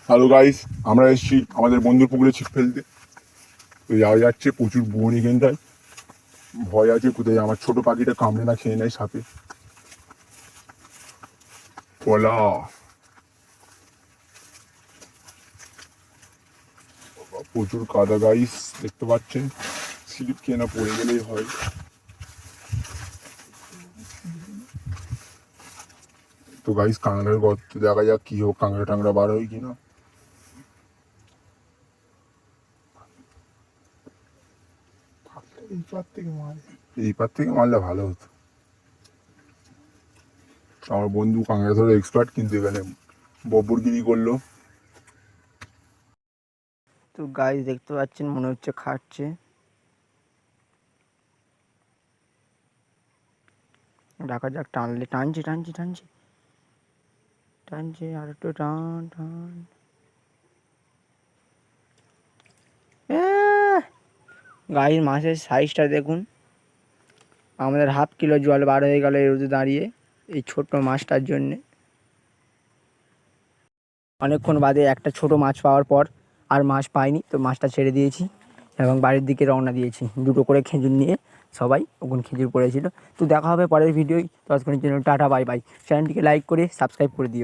Hello guys, আমরা এসেছি আমাদের বন্ধুর পুকুরে ছিপ ফেলতে। তো যাওয়া যাচ্ছে, প্রচুর বন এখানটায়। ভয় আছে কোথায় আমার ছোট পাখিটা কামড়ে না খেয়ে নেয় সাপে। পলা প্রচুর কাদা গাইস, দেখতে পাচ্ছেন। স্লিপ খেয়ে না পড়ে গেলেই হয়। তো গাইস, কাঁকড়ার গর্ত দেখা যাক কি হোক, কাঁকড়া টাংড়া বার হয় কিনা। এই পার থেকে মারলে ভালো হতো। আমার বন্ধু কাঁকড়া ধরে এক্সপার্ট, কিন্তু এখানে বব্বরগিরি করলো। তো গাইস দেখতে পাচ্ছেন, মনে হচ্ছে খাচ্ছে। দেখা যাক, টানলে টানছি টানছি টানছি টানছি, আর একটু টান টান। গাইস মাছের সাইজটা দেখুন, আমাদের হাফ কিলো জল বার হয়ে গেল এই রোদে দাঁড়িয়ে এই ছোট্ট মাছটার জন্যে। অনেকক্ষণ বাদে একটা ছোট মাছ পাওয়ার পর আর মাছ পাইনি, তো মাছটা ছেড়ে দিয়েছি এবং বাড়ির দিকে রওনা দিয়েছি। দুটো করে খেজুর নিয়ে সবাই ওখানে খেজুর পড়েছিল। তো দেখা হবে পরের ভিডিওয়, ততক্ষণের জন্য টাটা বাই বাই। চ্যানেলটিকে লাইক করে সাবস্ক্রাইব করে দিও।